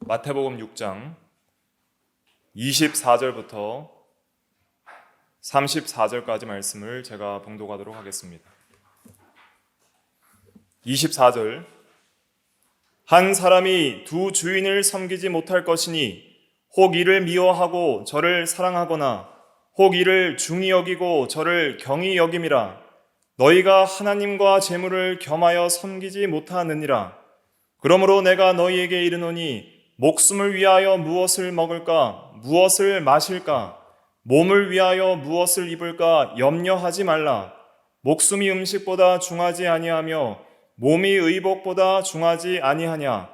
마태복음 6장 24절부터 34절까지 말씀을 제가 봉독하도록 하겠습니다. 24절. 한 사람이 두 주인을 섬기지 못할 것이니 혹 이를 미워하고 저를 사랑하거나 혹 이를 중히 여기고 저를 경히 여김이라. 너희가 하나님과 재물을 겸하여 섬기지 못하느니라. 그러므로 내가 너희에게 이르노니 목숨을 위하여 무엇을 먹을까, 무엇을 마실까, 몸을 위하여 무엇을 입을까 염려하지 말라. 목숨이 음식보다 중하지 아니하며 몸이 의복보다 중하지 아니하냐.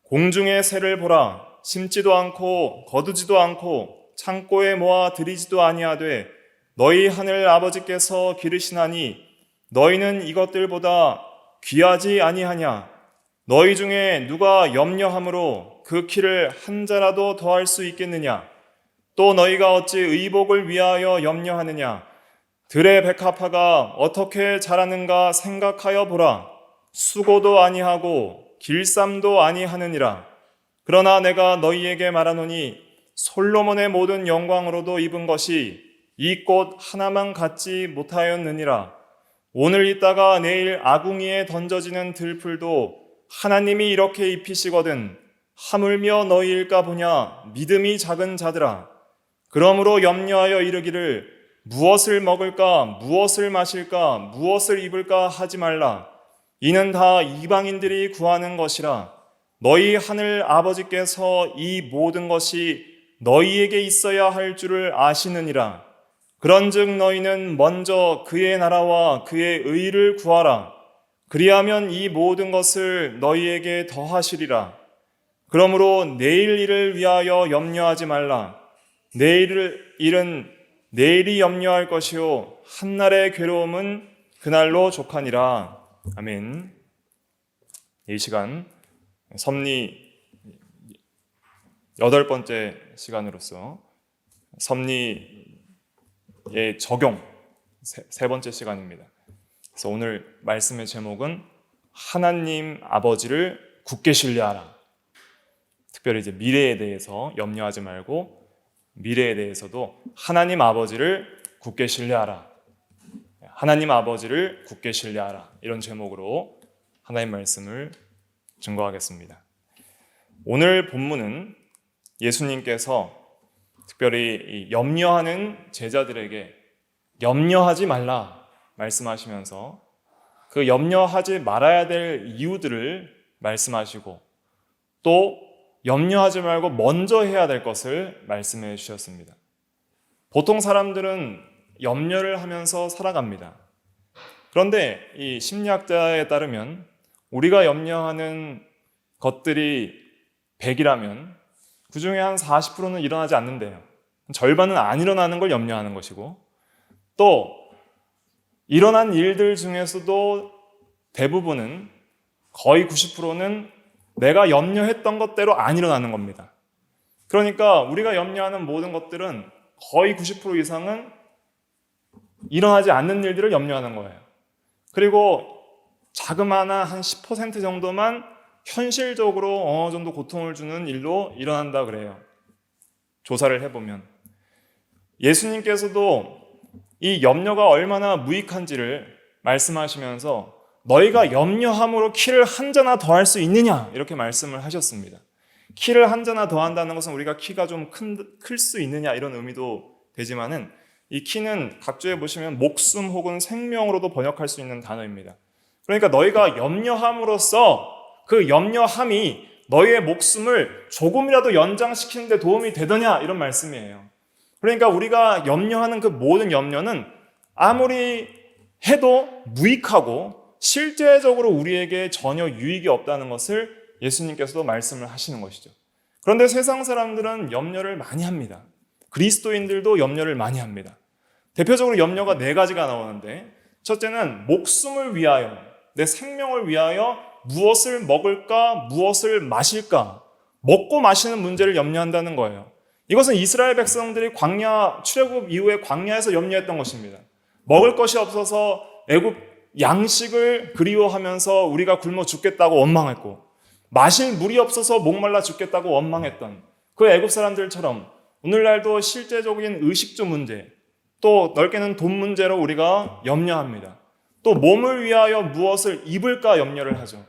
공중의 새를 보라. 심지도 않고 거두지도 않고 창고에 모아 들이지도 아니하되 너희 하늘 아버지께서 기르시나니 너희는 이것들보다 귀하지 아니하냐. 너희 중에 누가 염려함으로 그 키를 한 자라도 더할 수 있겠느냐. 또 너희가 어찌 의복을 위하여 염려하느냐. 들의 백합화가 어떻게 자라는가 생각하여 보라. 수고도 아니하고 길쌈도 아니하느니라. 그러나 내가 너희에게 말하노니 솔로몬의 모든 영광으로도 입은 것이 이 꽃 하나만 갖지 못하였느니라. 오늘 있다가 내일 아궁이에 던져지는 들풀도 하나님이 이렇게 입히시거든 하물며 너희일까 보냐. 믿음이 작은 자들아. 그러므로 염려하여 이르기를 무엇을 먹을까, 무엇을 마실까, 무엇을 입을까 하지 말라. 이는 다 이방인들이 구하는 것이라. 너희 하늘 아버지께서 이 모든 것이 너희에게 있어야 할 줄을 아시느니라. 그런즉 너희는 먼저 그의 나라와 그의 의를 구하라. 그리하면 이 모든 것을 너희에게 더하시리라. 그러므로 내일 일을 위하여 염려하지 말라. 내일 일은 내일이 염려할 것이요 한날의 괴로움은 그날로 족하니라. 아멘. 이 시간 섭리 8번째 시간으로서 섭리의 적용 세 번째 시간입니다. 그래서 오늘 말씀의 제목은 하나님 아버지를 굳게 신뢰하라. 특별히 이제 미래에 대해서 염려하지 말고 미래에 대해서도 하나님 아버지를 굳게 신뢰하라. 하나님 아버지를 굳게 신뢰하라. 이런 제목으로 하나님 말씀을 증거하겠습니다. 오늘 본문은 예수님께서 특별히 염려하는 제자들에게 염려하지 말라 말씀하시면서 그 염려하지 말아야 될 이유들을 말씀하시고 또 염려하지 말고 먼저 해야 될 것을 말씀해 주셨습니다. 보통 사람들은 염려를 하면서 살아갑니다. 그런데 이 심리학자에 따르면 우리가 염려하는 것들이 100이라면 그 중에 한 40%는 일어나지 않는데요. 절반은 안 일어나는 걸 염려하는 것이고 또 일어난 일들 중에서도 대부분은 거의 90%는 내가 염려했던 것대로 안 일어나는 겁니다. 그러니까 우리가 염려하는 모든 것들은 거의 90% 이상은 일어나지 않는 일들을 염려하는 거예요. 그리고 자그마한 한 10% 정도만 현실적으로 어느 정도 고통을 주는 일로 일어난다 그래요. 조사를 해보면. 예수님께서도 이 염려가 얼마나 무익한지를 말씀하시면서 너희가 염려함으로 키를 한 자나 더할 수 있느냐 이렇게 말씀을 하셨습니다. 키를 한 자나 더한다는 것은 우리가 키가 좀 클 수 있느냐 이런 의미도 되지만은 이 키는 각주에 보시면 목숨 혹은 생명으로도 번역할 수 있는 단어입니다. 그러니까 너희가 염려함으로써 그 염려함이 너희의 목숨을 조금이라도 연장시키는 데 도움이 되더냐 이런 말씀이에요. 그러니까 우리가 염려하는 그 모든 염려는 아무리 해도 무익하고 실제적으로 우리에게 전혀 유익이 없다는 것을 예수님께서도 말씀을 하시는 것이죠. 그런데 세상 사람들은 염려를 많이 합니다. 그리스도인들도 염려를 많이 합니다. 대표적으로 염려가 4가지가 나오는데 첫째는 목숨을 위하여, 내 생명을 위하여 무엇을 먹을까, 무엇을 마실까, 먹고 마시는 문제를 염려한다는 거예요. 이것은 이스라엘 백성들이 광야 출애굽 이후에 광야에서 염려했던 것입니다. 먹을 것이 없어서 애굽 양식을 그리워하면서 우리가 굶어 죽겠다고 원망했고 마실 물이 없어서 목말라 죽겠다고 원망했던 그 애굽 사람들처럼 오늘날도 실제적인 의식주 문제, 또 넓게는 돈 문제로 우리가 염려합니다. 또 몸을 위하여 무엇을 입을까 염려를 하죠.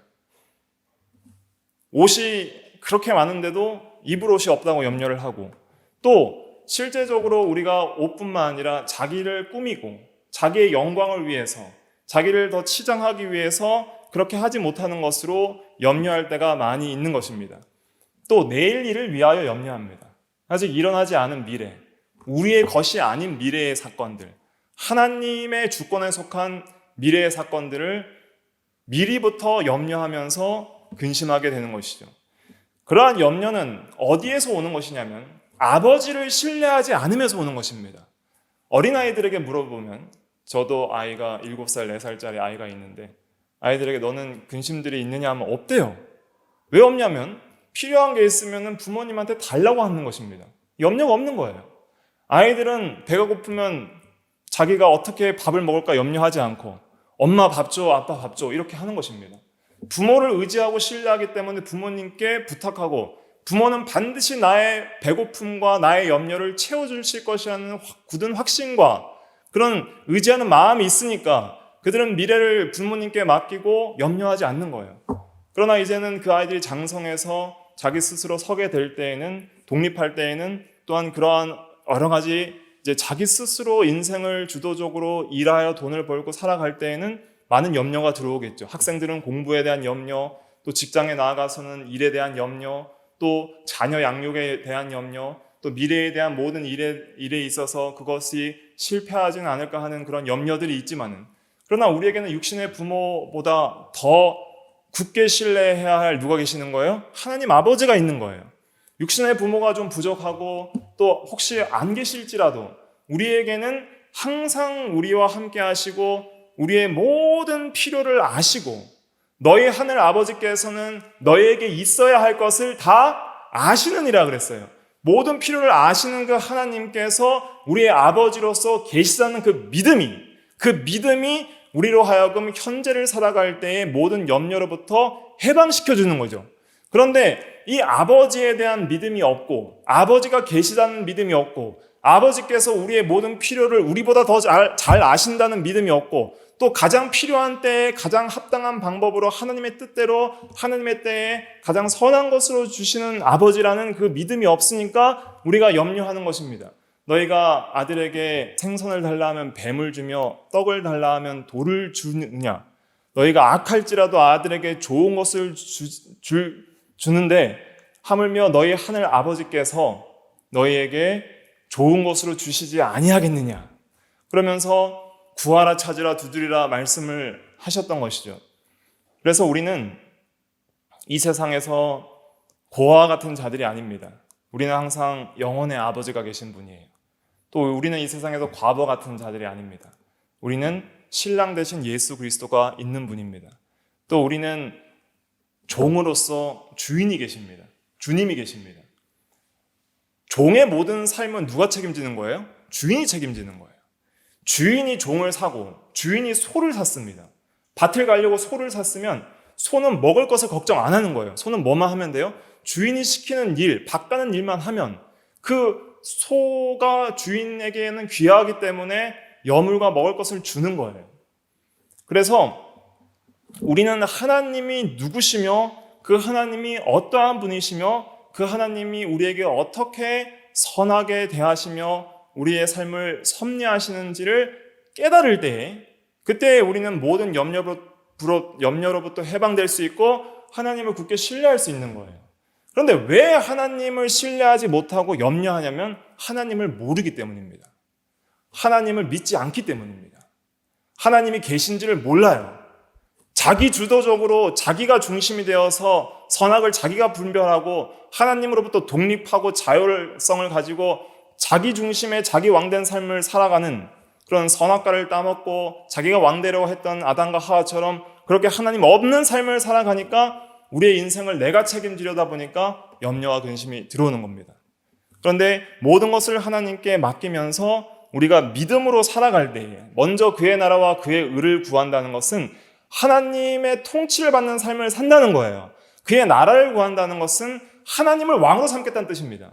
옷이 그렇게 많은데도 입을 옷이 없다고 염려를 하고, 또 실제적으로 우리가 옷뿐만 아니라 자기를 꾸미고 자기의 영광을 위해서, 자기를 더 치장하기 위해서 그렇게 하지 못하는 것으로 염려할 때가 많이 있는 것입니다. 또 내일 일을 위하여 염려합니다. 아직 일어나지 않은 미래, 우리의 것이 아닌 미래의 사건들, 하나님의 주권에 속한 미래의 사건들을 미리부터 염려하면서 근심하게 되는 것이죠. 그러한 염려는 어디에서 오는 것이냐면 아버지를 신뢰하지 않으면서 오는 것입니다. 어린아이들에게 물어보면, 저도 아이가 7살, 4살짜리 아이가 있는데 아이들에게 너는 근심들이 있느냐 하면 없대요. 왜 없냐면 필요한 게 있으면 부모님한테 달라고 하는 것입니다. 염려가 없는 거예요. 아이들은 배가 고프면 자기가 어떻게 밥을 먹을까 염려하지 않고 엄마 밥 줘, 아빠 밥 줘 이렇게 하는 것입니다. 부모를 의지하고 신뢰하기 때문에 부모님께 부탁하고, 부모는 반드시 나의 배고픔과 나의 염려를 채워주실 것이라는 굳은 확신과 그런 의지하는 마음이 있으니까 그들은 미래를 부모님께 맡기고 염려하지 않는 거예요. 그러나 이제는 그 아이들이 장성해서 자기 스스로 서게 될 때에는, 독립할 때에는 또한 그러한 여러 가지 이제 자기 스스로 인생을 주도적으로 일하여 돈을 벌고 살아갈 때에는 많은 염려가 들어오겠죠. 학생들은 공부에 대한 염려, 또 직장에 나아가서는 일에 대한 염려, 또 자녀 양육에 대한 염려, 또 미래에 대한 모든 일에 있어서 그것이 실패하지는 않을까 하는 그런 염려들이 있지만은, 그러나 우리에게는 육신의 부모보다 더 굳게 신뢰해야 할 누가 계시는 거예요? 하나님 아버지가 있는 거예요. 육신의 부모가 좀 부족하고 또 혹시 안 계실지라도 우리에게는 항상 우리와 함께 하시고 우리의 모든 필요를 아시고, 너희 하늘 아버지께서는 너희에게 있어야 할 것을 다 아시느니라 그랬어요. 모든 필요를 아시는 그 하나님께서 우리의 아버지로서 계시다는 그 믿음이 우리로 하여금 현재를 살아갈 때의 모든 염려로부터 해방시켜주는 거죠. 그런데 이 아버지에 대한 믿음이 없고, 아버지가 계시다는 믿음이 없고, 아버지께서 우리의 모든 필요를 우리보다 더 잘 아신다는 믿음이 없고, 또 가장 필요한 때에 가장 합당한 방법으로 하나님의 뜻대로 하나님의 때에 가장 선한 것으로 주시는 아버지라는 그 믿음이 없으니까 우리가 염려하는 것입니다. 너희가 아들에게 생선을 달라 하면 뱀을 주며 떡을 달라 하면 돌을 주느냐? 너희가 악할지라도 아들에게 좋은 것을 주는데 하물며 너희 하늘 아버지께서 너희에게 좋은 것으로 주시지 아니하겠느냐? 그러면서 구하라 찾으라 두드리라 말씀을 하셨던 것이죠. 그래서 우리는 이 세상에서 고아와 같은 자들이 아닙니다. 우리는 항상 영혼의 아버지가 계신 분이에요. 또 우리는 이 세상에서 과부 같은 자들이 아닙니다. 우리는 신랑 되신 예수 그리스도가 있는 분입니다. 또 우리는 종으로서 주인이 계십니다. 주님이 계십니다. 종의 모든 삶은 누가 책임지는 거예요? 주인이 책임지는 거예요. 주인이 종을 사고 주인이 소를 샀습니다. 밭을 가려고 소를 샀으면 소는 먹을 것을 걱정 안 하는 거예요. 소는 뭐만 하면 돼요? 주인이 시키는 일, 밭 가는 일만 하면 그 소가 주인에게는 귀하기 때문에 여물과 먹을 것을 주는 거예요. 그래서 우리는 하나님이 누구시며 그 하나님이 어떠한 분이시며 그 하나님이 우리에게 어떻게 선하게 대하시며 우리의 삶을 섭리하시는지를 깨달을 때에, 그때 우리는 모든 염려로부터 해방될 수 있고 하나님을 굳게 신뢰할 수 있는 거예요. 그런데 왜 하나님을 신뢰하지 못하고 염려하냐면 하나님을 모르기 때문입니다. 하나님을 믿지 않기 때문입니다. 하나님이 계신지를 몰라요. 자기 주도적으로 자기가 중심이 되어서 선악을 자기가 분별하고 하나님으로부터 독립하고 자율성을 가지고 자기 중심의 자기 왕된 삶을 살아가는 그런 선악과를 따먹고 자기가 왕되려고 했던 아담과 하와처럼 그렇게 하나님 없는 삶을 살아가니까 우리의 인생을 내가 책임지려다 보니까 염려와 근심이 들어오는 겁니다. 그런데 모든 것을 하나님께 맡기면서 우리가 믿음으로 살아갈 때에 먼저 그의 나라와 그의 의를 구한다는 것은 하나님의 통치를 받는 삶을 산다는 거예요. 그의 나라를 구한다는 것은 하나님을 왕으로 삼겠다는 뜻입니다.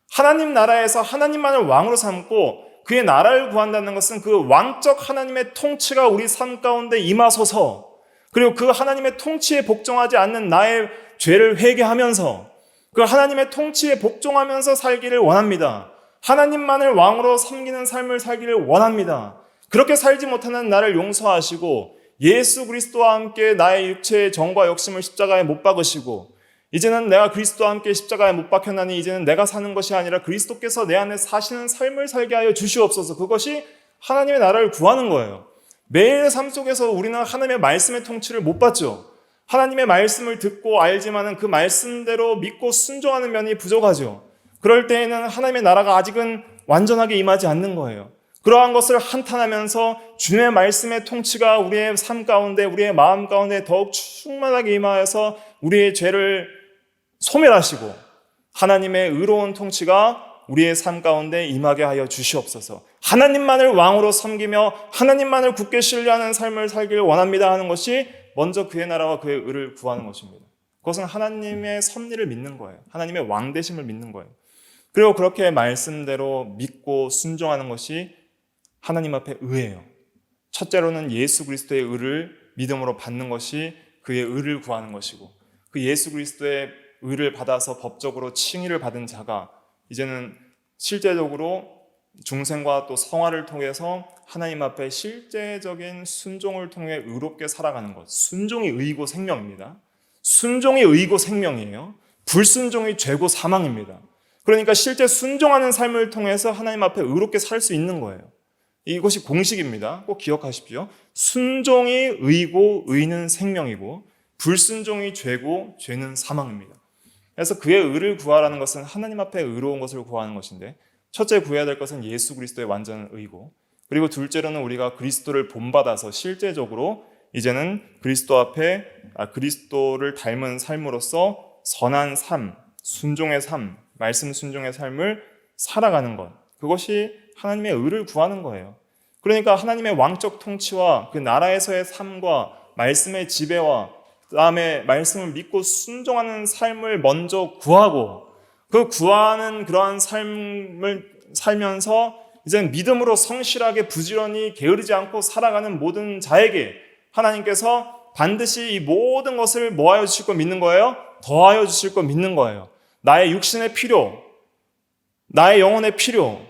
하나님 나라에서 하나님만을 왕으로 삼고 그의 나라를 구한다는 것은 그 왕적 하나님의 통치가 우리 삶 가운데 임하소서, 그리고 그 하나님의 통치에 복종하지 않는 나의 죄를 회개하면서 그 하나님의 통치에 복종하면서 살기를 원합니다. 하나님만을 왕으로 섬기는 삶을 살기를 원합니다. 그렇게 살지 못하는 나를 용서하시고 예수 그리스도와 함께 나의 육체의 정과 욕심을 십자가에 못 박으시고, 이제는 내가 그리스도와 함께 십자가에 못 박혔나니 이제는 내가 사는 것이 아니라 그리스도께서 내 안에 사시는 삶을 살게 하여 주시옵소서. 그것이 하나님의 나라를 구하는 거예요. 매일의 삶 속에서 우리는 하나님의 말씀의 통치를 못 받죠. 하나님의 말씀을 듣고 알지만은 그 말씀대로 믿고 순종하는 면이 부족하죠. 그럴 때에는 하나님의 나라가 아직은 완전하게 임하지 않는 거예요. 그러한 것을 한탄하면서 주님의 말씀의 통치가 우리의 삶 가운데, 우리의 마음 가운데 더욱 충만하게 임하여서 우리의 죄를 소멸하시고 하나님의 의로운 통치가 우리의 삶 가운데 임하게 하여 주시옵소서. 하나님만을 왕으로 섬기며 하나님만을 굳게 신뢰하는 삶을 살기를 원합니다 하는 것이 먼저 그의 나라와 그의 의를 구하는 것입니다. 그것은 하나님의 섭리를 믿는 거예요. 하나님의 왕되심을 믿는 거예요. 그리고 그렇게 말씀대로 믿고 순종하는 것이 하나님 앞에 의예요. 첫째로는 예수 그리스도의 의를 믿음으로 받는 것이 그의 의를 구하는 것이고, 그 예수 그리스도의 의를 받아서 법적으로 칭의를 받은 자가 이제는 실제적으로 중생과 또 성화를 통해서 하나님 앞에 실제적인 순종을 통해 의롭게 살아가는 것. 순종이 의이고 생명입니다. 순종이 의이고 생명이에요. 불순종이 죄고 사망입니다. 그러니까 실제 순종하는 삶을 통해서 하나님 앞에 의롭게 살 수 있는 거예요. 이것이 공식입니다. 꼭 기억하십시오. 순종이 의이고 의는 생명이고 불순종이 죄고 죄는 사망입니다. 그래서 그의 의를 구하라는 것은 하나님 앞에 의로운 것을 구하는 것인데, 첫째 구해야 될 것은 예수 그리스도의 완전 의고, 그리고 둘째로는 우리가 그리스도를 본받아서 실제적으로 이제는 그리스도 앞에 그리스도를 닮은 삶으로서 선한 삶, 순종의 삶, 말씀 순종의 삶을 살아가는 것, 그것이 하나님의 의를 구하는 거예요. 그러니까 하나님의 왕적 통치와 그 나라에서의 삶과 말씀의 지배와 그 다음에 말씀을 믿고 순종하는 삶을 먼저 구하고, 그 구하는 그러한 삶을 살면서 이제는 믿음으로 성실하게 부지런히 게으르지 않고 살아가는 모든 자에게 하나님께서 반드시 이 모든 것을 뭐하여 주실 거 믿는 거예요? 더하여 주실 거 믿는 거예요. 나의 육신의 필요, 나의 영혼의 필요,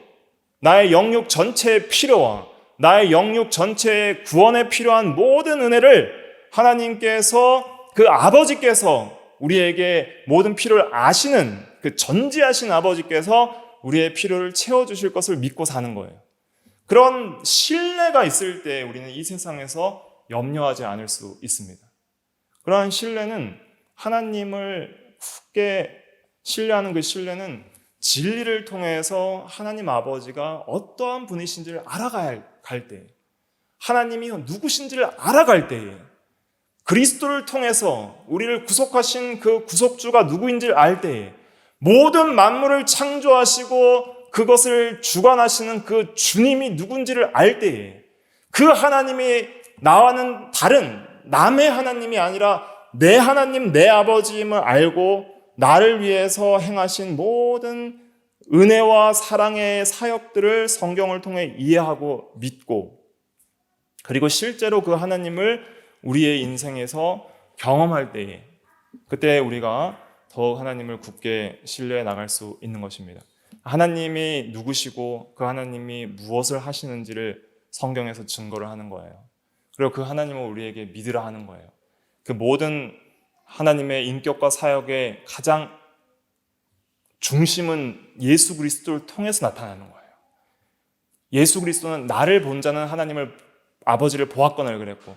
나의 영육 전체의 필요와 나의 영육 전체의 구원에 필요한 모든 은혜를 하나님께서, 그 아버지께서 우리에게 모든 필요를 아시는 그 전지하신 아버지께서 우리의 필요를 채워주실 것을 믿고 사는 거예요. 그런 신뢰가 있을 때 우리는 이 세상에서 염려하지 않을 수 있습니다. 그러한 신뢰는, 하나님을 굳게 신뢰하는 그 신뢰는 진리를 통해서 하나님 아버지가 어떠한 분이신지를 알아갈 때, 하나님이 누구신지를 알아갈 때에, 그리스도를 통해서 우리를 구속하신 그 구속주가 누구인지를 알 때에, 모든 만물을 창조하시고 그것을 주관하시는 그 주님이 누군지를 알 때에, 그 하나님이 나와는 다른 남의 하나님이 아니라 내 하나님, 내 아버지임을 알고 나를 위해서 행하신 모든 은혜와 사랑의 사역들을 성경을 통해 이해하고 믿고, 그리고 실제로 그 하나님을 우리의 인생에서 경험할 때에, 그때 우리가 더욱 하나님을 굳게 신뢰해 나갈 수 있는 것입니다. 하나님이 누구시고 그 하나님이 무엇을 하시는지를 성경에서 증거를 하는 거예요. 그리고 그 하나님을 우리에게 믿으라 하는 거예요. 그 모든 하나님의 인격과 사역의 가장 중심은 예수 그리스도를 통해서 나타나는 거예요. 예수 그리스도는 나를 본 자는 하나님을, 아버지를 보았거늘 그랬고,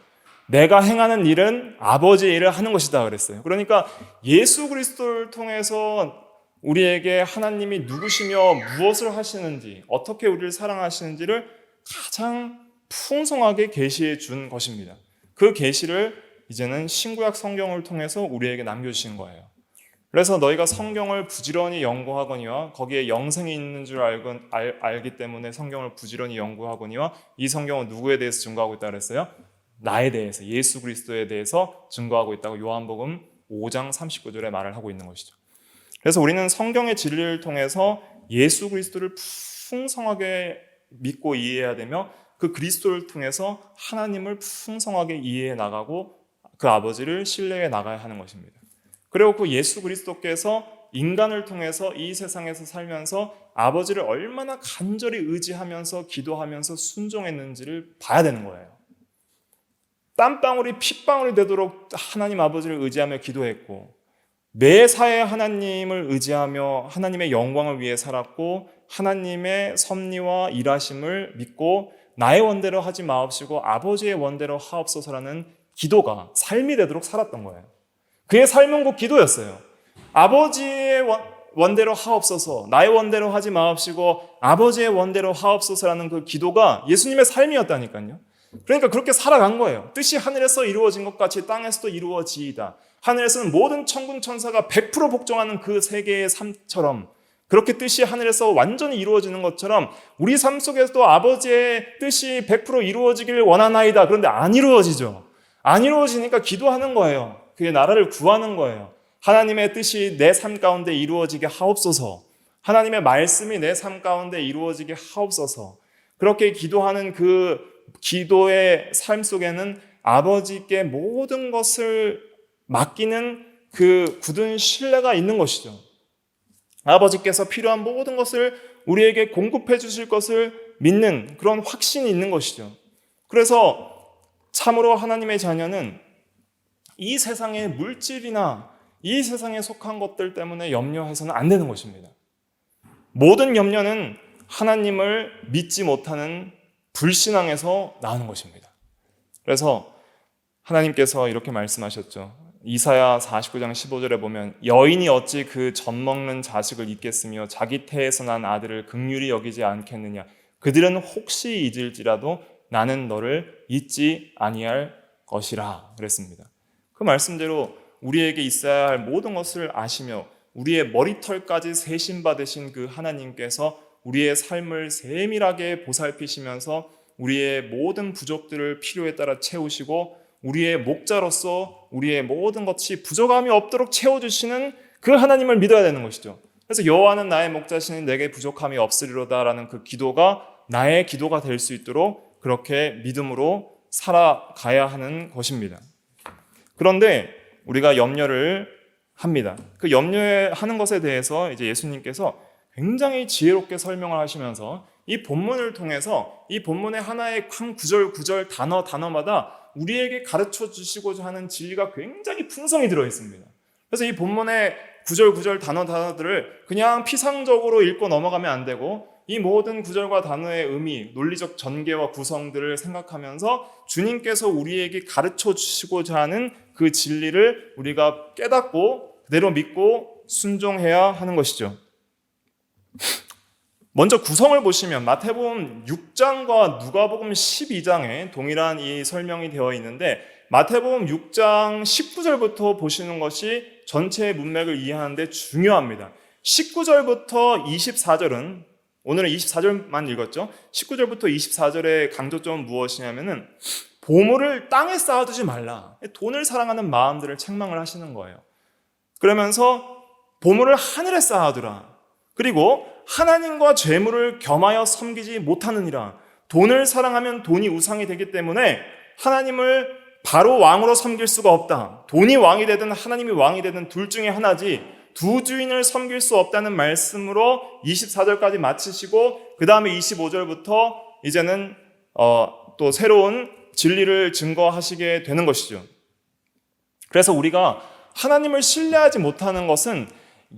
내가 행하는 일은 아버지의 일을 하는 것이다 그랬어요. 그러니까 예수 그리스도를 통해서 우리에게 하나님이 누구시며 무엇을 하시는지, 어떻게 우리를 사랑하시는지를 가장 풍성하게 계시해 준 것입니다. 그 계시를 이제는 신구약 성경을 통해서 우리에게 남겨주신 거예요. 그래서 너희가 성경을 부지런히 연구하거니와 거기에 영생이 있는 줄 알기 때문에 성경을 부지런히 연구하거니와, 이 성경은 누구에 대해서 증거하고 있다고 그랬어요? 나에 대해서, 예수 그리스도에 대해서 증거하고 있다고 요한복음 5장 39절에 말을 하고 있는 것이죠. 그래서 우리는 성경의 진리를 통해서 예수 그리스도를 풍성하게 믿고 이해해야 되며 그 그리스도를 통해서 하나님을 풍성하게 이해해 나가고 그 아버지를 신뢰해 나가야 하는 것입니다. 그리고 그 예수 그리스도께서 인간을 통해서 이 세상에서 살면서 아버지를 얼마나 간절히 의지하면서 기도하면서 순종했는지를 봐야 되는 거예요. 땀방울이 핏방울이 되도록 하나님 아버지를 의지하며 기도했고 매사에 하나님을 의지하며 하나님의 영광을 위해 살았고 하나님의 섭리와 일하심을 믿고 나의 원대로 하지 마옵시고 아버지의 원대로 하옵소서라는 기도가 삶이 되도록 살았던 거예요. 그의 삶은 곧 기도였어요. 아버지의 원대로 하옵소서, 나의 원대로 하지 마옵시고 아버지의 원대로 하옵소서라는 그 기도가 예수님의 삶이었다니까요. 그러니까 그렇게 살아간 거예요. 뜻이 하늘에서 이루어진 것 같이 땅에서도 이루어지이다. 하늘에서는 모든 천군 천사가 100% 복종하는 그 세계의 삶처럼 그렇게 뜻이 하늘에서 완전히 이루어지는 것처럼 우리 삶 속에서도 아버지의 뜻이 100% 이루어지기를 원하나이다. 그런데 안 이루어지죠. 안 이루어지니까 기도하는 거예요. 그의 나라를 구하는 거예요. 하나님의 뜻이 내 삶 가운데 이루어지게 하옵소서. 하나님의 말씀이 내 삶 가운데 이루어지게 하옵소서. 그렇게 기도하는 그 기도의 삶 속에는 아버지께 모든 것을 맡기는 그 굳은 신뢰가 있는 것이죠. 아버지께서 필요한 모든 것을 우리에게 공급해 주실 것을 믿는 그런 확신이 있는 것이죠. 그래서 참으로 하나님의 자녀는 이 세상의 물질이나 이 세상에 속한 것들 때문에 염려해서는 안 되는 것입니다. 모든 염려는 하나님을 믿지 못하는 불신앙에서 나오는 것입니다. 그래서 하나님께서 이렇게 말씀하셨죠. 이사야 49장 15절에 보면 여인이 어찌 그 젖먹는 자식을 잊겠으며 자기 태에서 난 아들을 긍휼히 여기지 않겠느냐. 그들은 혹시 잊을지라도 나는 너를 잊지 아니할 것이라 그랬습니다. 그 말씀대로 우리에게 있어야 할 모든 것을 아시며 우리의 머리털까지 세심받으신 그 하나님께서 우리의 삶을 세밀하게 보살피시면서 우리의 모든 부족들을 필요에 따라 채우시고 우리의 목자로서 우리의 모든 것이 부족함이 없도록 채워주시는 그 하나님을 믿어야 되는 것이죠. 그래서 여호와는 나의 목자시니 내게 부족함이 없으리로다라는 그 기도가 나의 기도가 될 수 있도록 그렇게 믿음으로 살아가야 하는 것입니다. 그런데 우리가 염려를 합니다. 그 염려하는 것에 대해서 이제 예수님께서 굉장히 지혜롭게 설명을 하시면서 이 본문을 통해서 이 본문의 하나의 한 구절 단어마다 우리에게 가르쳐 주시고자 하는 진리가 굉장히 풍성히 들어 있습니다. 그래서 이 본문의 구절 단어들을 그냥 피상적으로 읽고 넘어가면 안 되고 이 모든 구절과 단어의 의미, 논리적 전개와 구성들을 생각하면서 주님께서 우리에게 가르쳐 주시고자 하는 그 진리를 우리가 깨닫고 그대로 믿고 순종해야 하는 것이죠. 먼저 구성을 보시면 마태복음 6장과 누가복음 12장에 동일한 이 설명이 되어 있는데 마태복음 6장 19절부터 보시는 것이 전체의 문맥을 이해하는 데 중요합니다. 19절부터 24절은 오늘은 24절만 읽었죠. 19절부터 24절의 강조점은 무엇이냐면은 보물을 땅에 쌓아두지 말라. 돈을 사랑하는 마음들을 책망을 하시는 거예요. 그러면서 보물을 하늘에 쌓아두라. 그리고 하나님과 재물을 겸하여 섬기지 못하느니라. 돈을 사랑하면 돈이 우상이 되기 때문에 하나님을 바로 왕으로 섬길 수가 없다. 돈이 왕이 되든 하나님이 왕이 되든 둘 중에 하나지 두 주인을 섬길 수 없다는 말씀으로 24절까지 마치시고 그 다음에 25절부터 이제는 또 새로운 진리를 증거하시게 되는 것이죠. 그래서 우리가 하나님을 신뢰하지 못하는 것은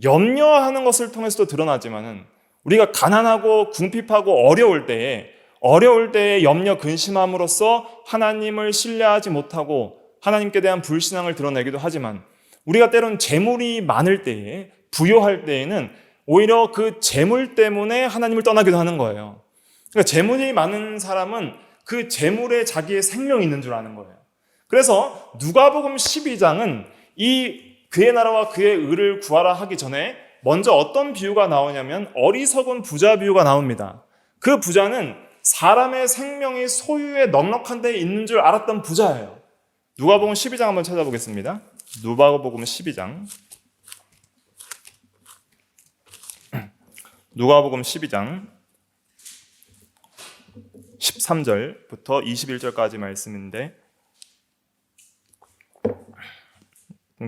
염려하는 것을 통해서도 드러나지만은 우리가 가난하고 궁핍하고 어려울 때에 염려 근심함으로써 하나님을 신뢰하지 못하고 하나님께 대한 불신앙을 드러내기도 하지만 우리가 때론 재물이 많을 때에 부요할 때에는 오히려 그 재물 때문에 하나님을 떠나기도 하는 거예요. 그러니까 재물이 많은 사람은 그 재물에 자기의 생명이 있는 줄 아는 거예요. 그래서 누가복음 12장은 이 그의 나라와 그의 의를 구하라 하기 전에 먼저 어떤 비유가 나오냐면 어리석은 부자 비유가 나옵니다. 그 부자는 사람의 생명이 소유에 넉넉한 데에 있는 줄 알았던 부자예요. 누가복음 12장 한번 찾아보겠습니다. 누가복음 12장. 누가복음 12장 13절부터 21절까지 말씀인데,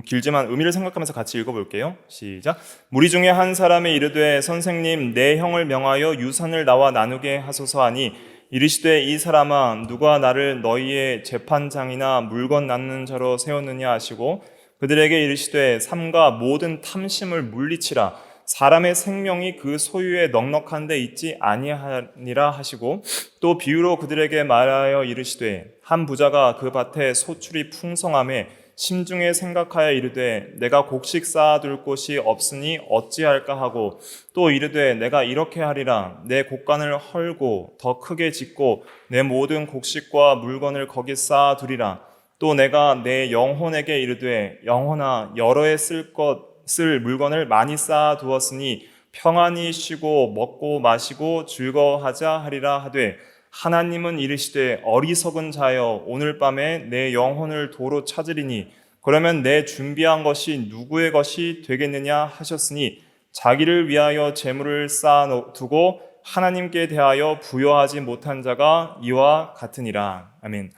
길지만 의미를 생각하면서 같이 읽어볼게요. 시작. 무리 중에 한 사람이 이르되 선생님 내 형을 명하여 유산을 나와 나누게 하소서 하니 이르시되 이 사람아 누가 나를 너희의 재판장이나 물건 낳는 자로 세웠느냐 하시고 그들에게 이르시되 삼가 모든 탐심을 물리치라 사람의 생명이 그 소유에 넉넉한 데 있지 아니하니라 하시고 또 비유로 그들에게 말하여 이르시되 한 부자가 그 밭에 소출이 풍성함에 심중에 생각하여 이르되 내가 곡식 쌓아둘 곳이 없으니 어찌할까 하고 또 이르되 내가 이렇게 하리라 내 곡간을 헐고 더 크게 짓고 내 모든 곡식과 물건을 거기 쌓아두리라 또 내가 내 영혼에게 이르되 영혼아 여러 해 쓸 물건을 많이 쌓아두었으니 평안히 쉬고 먹고 마시고 즐거워하자 하리라 하되 하나님은 이르시되 어리석은 자여 오늘 밤에 내 영혼을 도로 찾으리니 그러면 내 준비한 것이 누구의 것이 되겠느냐 하셨으니 자기를 위하여 재물을 쌓아두고 하나님께 대하여 부여하지 못한 자가 이와 같으니라. 아멘.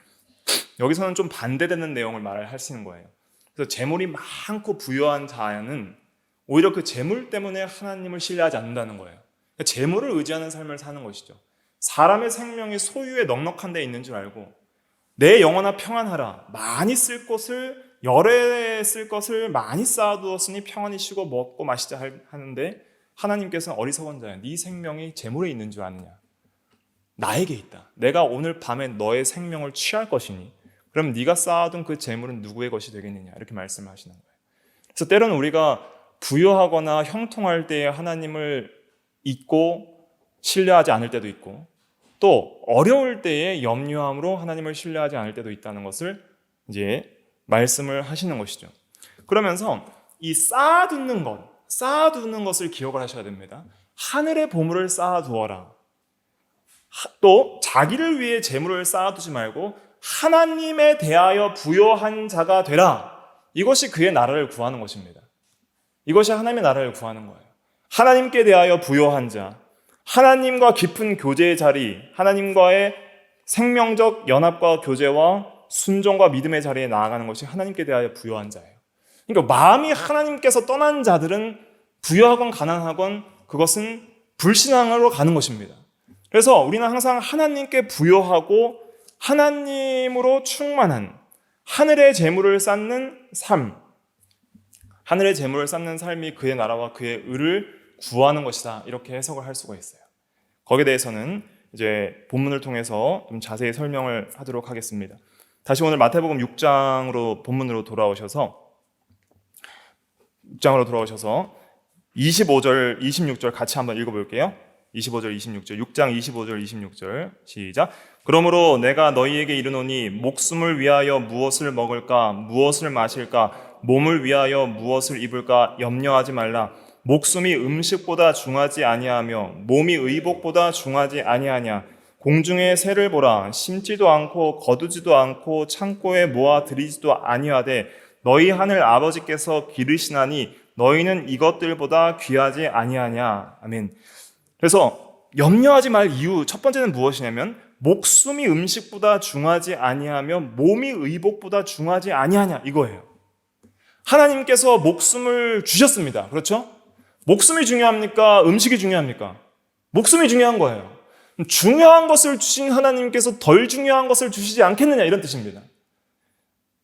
여기서는 좀 반대되는 내용을 말하시는 거예요. 그래서 재물이 많고 부여한 자는 오히려 그 재물 때문에 하나님을 신뢰하지 않는다는 거예요. 그러니까 재물을 의지하는 삶을 사는 것이죠. 사람의 생명이 소유에 넉넉한 데 있는 줄 알고 내 영혼아 평안하라. 많이 쓸 것을 여러 해 쓸 것을 많이 쌓아두었으니 평안히 쉬고 먹고 마시자 하는데 하나님께서는 어리석은 자야. 네 생명이 재물에 있는 줄 아느냐. 나에게 있다. 내가 오늘 밤에 너의 생명을 취할 것이니 그럼 네가 쌓아둔 그 재물은 누구의 것이 되겠느냐 이렇게 말씀하시는 거예요. 그래서 때로는 우리가 부유하거나 형통할 때에 하나님을 잊고 신뢰하지 않을 때도 있고 또 어려울 때에 염려함으로 하나님을 신뢰하지 않을 때도 있다는 것을 이제 말씀을 하시는 것이죠. 그러면서 이 쌓아두는 것을 기억을 하셔야 됩니다. 하늘의 보물을 쌓아두어라. 또 자기를 위해 재물을 쌓아두지 말고 하나님에 대하여 부요한 자가 되라. 이것이 그의 나라를 구하는 것입니다. 이것이 하나님의 나라를 구하는 거예요. 하나님께 대하여 부요한 자, 하나님과 깊은 교제의 자리, 하나님과의 생명적 연합과 교제와 순종과 믿음의 자리에 나아가는 것이 하나님께 대하여 부요한 자예요. 그러니까 마음이 하나님께서 떠난 자들은 부요하건 가난하건 그것은 불신앙으로 가는 것입니다. 그래서 우리는 항상 하나님께 부요하고 하나님으로 충만한 하늘의 재물을 쌓는 삶, 하늘의 재물을 쌓는 삶이 그의 나라와 그의 의를 구하는 것이다. 이렇게 해석을 할 수가 있어요. 거기에 대해서는 이제 본문을 통해서 좀 자세히 설명을 하도록 하겠습니다. 다시 오늘 마태복음 6장으로 본문으로 돌아오셔서 25절, 26절 같이 한번 읽어볼게요. 25절, 26절, 6장 25절, 26절 시작. 그러므로 내가 너희에게 이르노니 목숨을 위하여 무엇을 먹을까, 무엇을 마실까, 몸을 위하여 무엇을 입을까 염려하지 말라. 목숨이 음식보다 중하지 아니하며 몸이 의복보다 중하지 아니하냐. 공중의 새를 보라. 심지도 않고 거두지도 않고 창고에 모아 들이지도 아니하되 너희 하늘 아버지께서 기르시나니 너희는 이것들보다 귀하지 아니하냐. 아멘. 그래서 염려하지 말 이유 첫 번째는 무엇이냐면 목숨이 음식보다 중하지 아니하며 몸이 의복보다 중하지 아니하냐 이거예요. 하나님께서 목숨을 주셨습니다. 그렇죠? 목숨이 중요합니까? 음식이 중요합니까? 목숨이 중요한 거예요. 중요한 것을 주신 하나님께서 덜 중요한 것을 주시지 않겠느냐 이런 뜻입니다.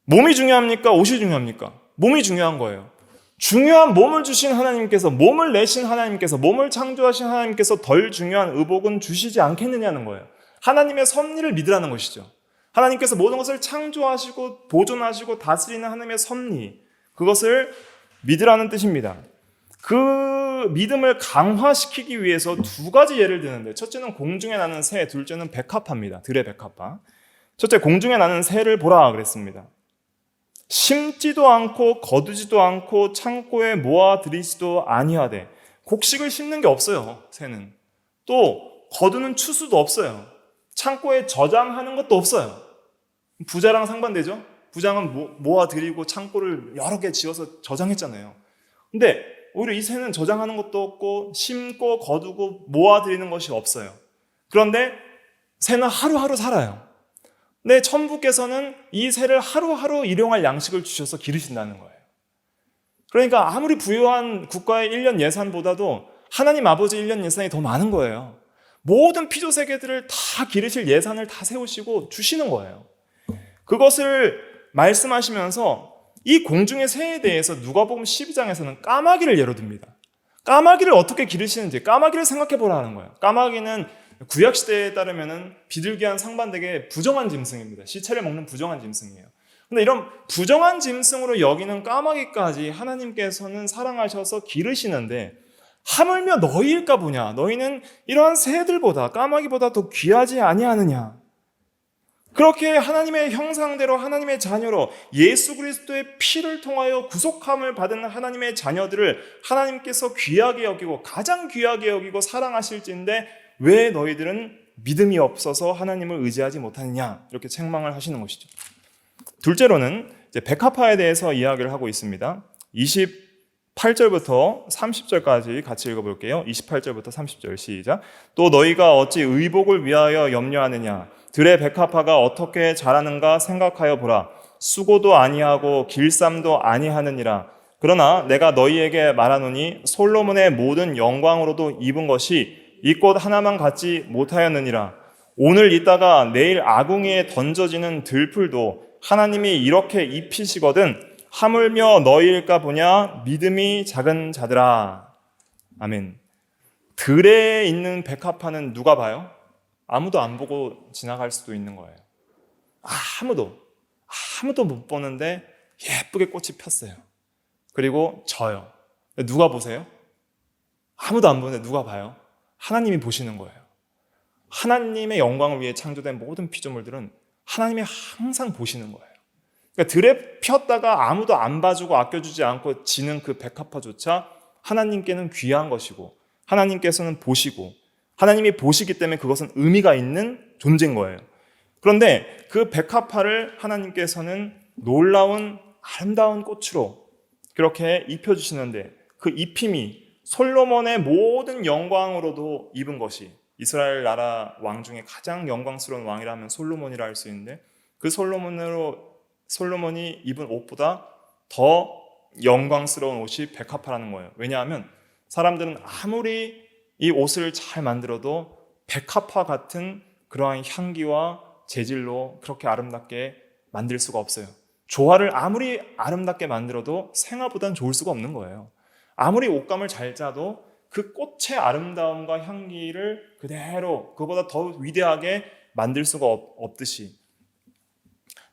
몸이 중요합니까? 옷이 중요합니까? 몸이 중요한 거예요. 중요한 몸을 주신 하나님께서, 몸을 내신 하나님께서, 몸을 창조하신 하나님께서 덜 중요한 의복은 주시지 않겠느냐는 거예요. 하나님의 섭리를 믿으라는 것이죠. 하나님께서 모든 것을 창조하시고 보존하시고 다스리는 하나님의 섭리, 그것을 믿으라는 뜻입니다. 그 믿음을 강화시키기 위해서 두 가지 예를 드는데, 첫째는 공중에 나는 새, 둘째는 백합화입니다. 들의 백합화. 첫째, 공중에 나는 새를 보라 그랬습니다. 심지도 않고 거두지도 않고 창고에 모아 들이지도 아니하되, 곡식을 심는 게 없어요. 새는. 또 거두는 추수도 없어요. 창고에 저장하는 것도 없어요. 부자랑 상반되죠? 부장은 모아드리고 창고를 여러 개 지어서 저장했잖아요. 근데 오히려 이 새는 저장하는 것도 없고 심고 거두고 모아드리는 것이 없어요. 그런데 새는 하루하루 살아요. 근데 천부께서는 이 새를 하루하루 일용할 양식을 주셔서 기르신다는 거예요. 그러니까 아무리 부유한 국가의 1년 예산보다도 하나님 아버지 1년 예산이 더 많은 거예요. 모든 피조세계들을 다 기르실 예산을 다 세우시고 주시는 거예요. 그것을 말씀하시면서 이 공중의 새에 대해서 누가복음 12장에서는 까마귀를 예로 듭니다. 까마귀를 어떻게 기르시는지 까마귀를 생각해 보라는 거예요. 까마귀는 구약시대에 따르면 비둘기와는 상반되게 부정한 짐승입니다. 시체를 먹는 부정한 짐승이에요. 근데 이런 부정한 짐승으로 여기는 까마귀까지 하나님께서는 사랑하셔서 기르시는데 하물며 너희일까 보냐? 너희는 이러한 새들보다 까마귀보다 더 귀하지 아니하느냐? 그렇게 하나님의 형상대로 하나님의 자녀로 예수 그리스도의 피를 통하여 구속함을 받은 하나님의 자녀들을 하나님께서 귀하게 여기고 가장 귀하게 여기고 사랑하실진데 왜 너희들은 믿음이 없어서 하나님을 의지하지 못하느냐? 이렇게 책망을 하시는 것이죠. 둘째로는 이제 백합화에 대해서 이야기를 하고 있습니다. 28절부터 30절까지 같이 읽어볼게요. 28절부터 30절 시작. 또 너희가 어찌 의복을 위하여 염려하느냐? 들의 백합화가 어떻게 자라는가 생각하여 보라. 수고도 아니하고 길쌈도 아니하느니라. 그러나 내가 너희에게 말하노니 솔로몬의 모든 영광으로도 입은 것이 이 꽃 하나만 갖지 못하였느니라. 오늘 있다가 내일 아궁이에 던져지는 들풀도 하나님이 이렇게 입히시거든 하물며 너희일까 보냐? 믿음이 작은 자들아. 아멘. 들에 있는 백합화는 누가 봐요? 아무도 안 보고 지나갈 수도 있는 거예요. 아무도 못 보는데 예쁘게 꽃이 폈어요. 그리고 져요. 누가 보세요? 아무도 안 보는데 누가 봐요? 하나님이 보시는 거예요. 하나님의 영광을 위해 창조된 모든 피조물들은 하나님이 항상 보시는 거예요. 그러니까 들에 폈다가 아무도 안 봐주고 아껴주지 않고 지는 그 백합화조차 하나님께는 귀한 것이고 하나님께서는 보시고 하나님이 보시기 때문에 그것은 의미가 있는 존재인 거예요. 그런데 그 백합화를 하나님께서는 놀라운 아름다운 꽃으로 그렇게 입혀주시는데 그 입힘이 솔로몬의 모든 영광으로도 입은 것이 이스라엘 나라 왕 중에 가장 영광스러운 왕이라 하면 솔로몬이라 할 수 있는데 그 솔로몬이 입은 옷보다 더 영광스러운 옷이 백합화라는 거예요. 왜냐하면 사람들은 아무리 이 옷을 잘 만들어도 백합화 같은 그러한 향기와 재질로 그렇게 아름답게 만들 수가 없어요. 조화를 아무리 아름답게 만들어도 생화보다는 좋을 수가 없는 거예요. 아무리 옷감을 잘 짜도 그 꽃의 아름다움과 향기를 그대로 그보다 더 위대하게 만들 수가 없듯이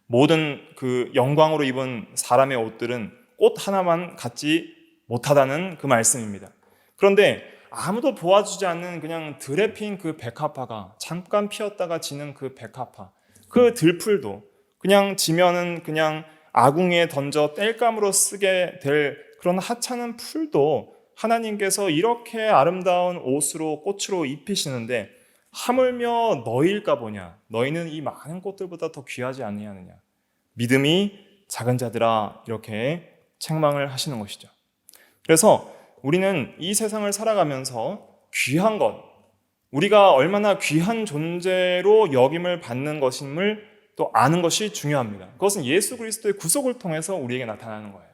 모든 그 영광으로 입은 사람의 옷들은 꽃 하나만 갖지 못하다는 그 말씀입니다. 그런데 아무도 보아주지 않는 그냥 들에 핀 그 백합화가 잠깐 피었다가 지는 그 백합화, 그 들풀도 그냥 지면은 그냥 아궁이에 던져 땔감으로 쓰게 될 그런 하찮은 풀도 하나님께서 이렇게 아름다운 옷으로 꽃으로 입히시는데 하물며 너희일까 보냐? 너희는 이 많은 꽃들보다 더 귀하지 아니하느냐? 믿음이 작은 자들아, 이렇게 책망을 하시는 것이죠. 그래서 우리는 이 세상을 살아가면서 귀한 것, 우리가 얼마나 귀한 존재로 여김을 받는 것임을 또 아는 것이 중요합니다. 그것은 예수 그리스도의 구속을 통해서 우리에게 나타나는 거예요.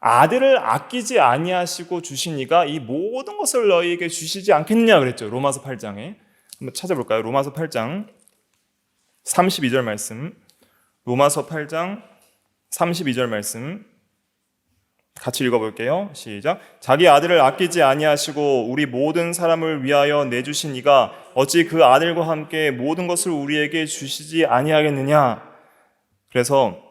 아들을 아끼지 아니하시고 주시니가 이 모든 것을 너희에게 주시지 않겠느냐 그랬죠. 로마서 8장에. 한번 찾아볼까요? 로마서 8장 32절 말씀. 로마서 8장 32절 말씀 같이 읽어볼게요. 시작. 자기 아들을 아끼지 아니하시고 우리 모든 사람을 위하여 내주신 이가 어찌 그 아들과 함께 모든 것을 우리에게 주시지 아니하겠느냐. 그래서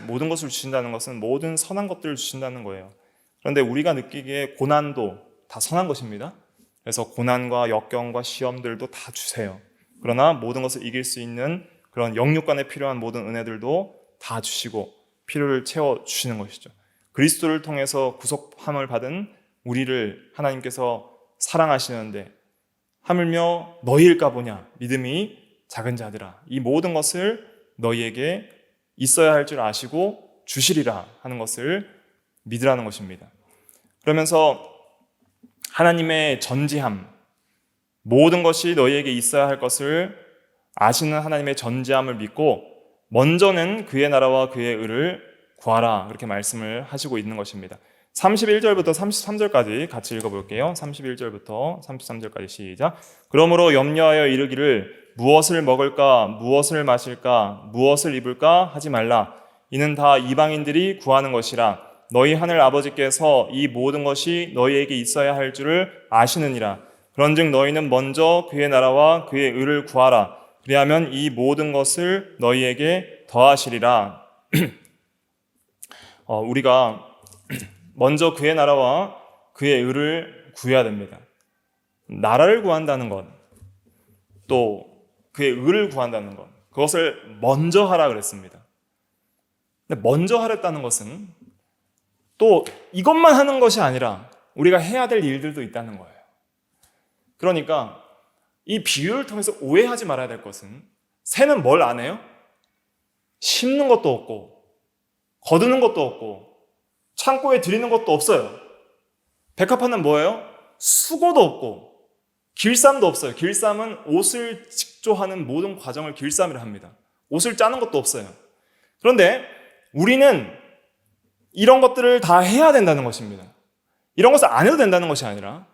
모든 것을 주신다는 것은 모든 선한 것들을 주신다는 거예요. 그런데 우리가 느끼기에 고난도 다 선한 것입니다. 그래서 고난과 역경과 시험들도 다 주세요. 그러나 모든 것을 이길 수 있는 그런 영육간에 필요한 모든 은혜들도 다 주시고 필요를 채워주시는 것이죠. 그리스도를 통해서 구속함을 받은 우리를 하나님께서 사랑하시는데 하물며 너희일까 보냐? 믿음이 작은 자들아, 이 모든 것을 너희에게 있어야 할 줄 아시고 주시리라 하는 것을 믿으라는 것입니다. 그러면서 하나님의 전지함, 모든 것이 너희에게 있어야 할 것을 아시는 하나님의 전지함을 믿고 먼저는 그의 나라와 그의 의를 구하라, 그렇게 말씀을 하시고 있는 것입니다. 31절부터 33절까지 같이 읽어볼게요. 31절부터 33절까지 시작. 그러므로 염려하여 이르기를 무엇을 먹을까, 무엇을 마실까, 무엇을 입을까 하지 말라. 이는 다 이방인들이 구하는 것이라. 너희 하늘 아버지께서 이 모든 것이 너희에게 있어야 할 줄을 아시느니라. 그런즉 너희는 먼저 그의 나라와 그의 의를 구하라. 그리하면 이 모든 것을 너희에게 더하시리라. 우리가 먼저 그의 나라와 그의 의를 구해야 됩니다. 나라를 구한다는 것, 또 그의 의를 구한다는 것, 그것을 먼저 하라 그랬습니다. 근데 먼저 하랬다는 것은 또 이것만 하는 것이 아니라 우리가 해야 될 일들도 있다는 거예요. 그러니까 이 비유를 통해서 오해하지 말아야 될 것은, 새는 뭘 안 해요? 심는 것도 없고 거두는 것도 없고 창고에 들이는 것도 없어요. 백합화는 뭐예요? 수고도 없고 길쌈도 없어요. 길쌈은 옷을 직조하는 모든 과정을 길쌈이라 합니다. 옷을 짜는 것도 없어요. 그런데 우리는 이런 것들을 다 해야 된다는 것입니다. 이런 것을 안 해도 된다는 것이 아니라,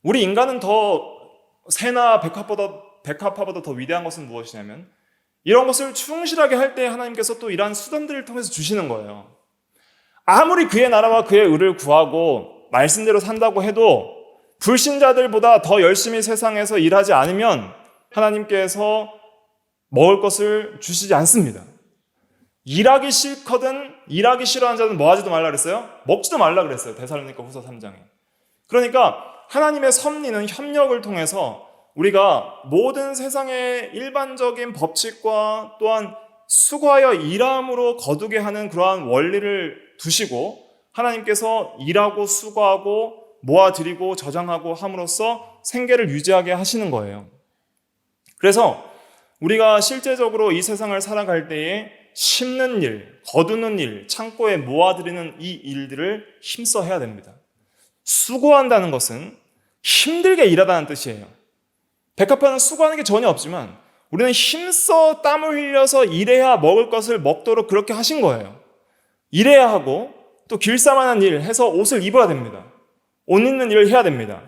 우리 인간은 더 새나 백합화보다 더 위대한 것은 무엇이냐면, 이런 것을 충실하게 할 때 하나님께서 또 이러한 수단들을 통해서 주시는 거예요. 아무리 그의 나라와 그의 의를 구하고 말씀대로 산다고 해도 불신자들보다 더 열심히 세상에서 일하지 않으면 하나님께서 먹을 것을 주시지 않습니다. 일하기 싫거든, 일하기 싫어하는 자는 뭐 하지도 말라 그랬어요? 먹지도 말라 그랬어요. 데살로니가 후서 3장에. 그러니까 하나님의 섭리는 협력을 통해서 우리가 모든 세상의 일반적인 법칙과 또한 수고하여 일함으로 거두게 하는 그러한 원리를 두시고, 하나님께서 일하고 수고하고 모아드리고 저장하고 함으로써 생계를 유지하게 하시는 거예요. 그래서 우리가 실제적으로 이 세상을 살아갈 때에 심는 일, 거두는 일, 창고에 모아드리는 이 일들을 힘써 해야 됩니다. 수고한다는 것은 힘들게 일하다는 뜻이에요. 백합화는 수고하는 게 전혀 없지만 우리는 힘써 땀을 흘려서 일해야 먹을 것을 먹도록 그렇게 하신 거예요. 일해야 하고 또 길쌈하는 일 해서 옷을 입어야 됩니다. 옷 입는 일을 해야 됩니다.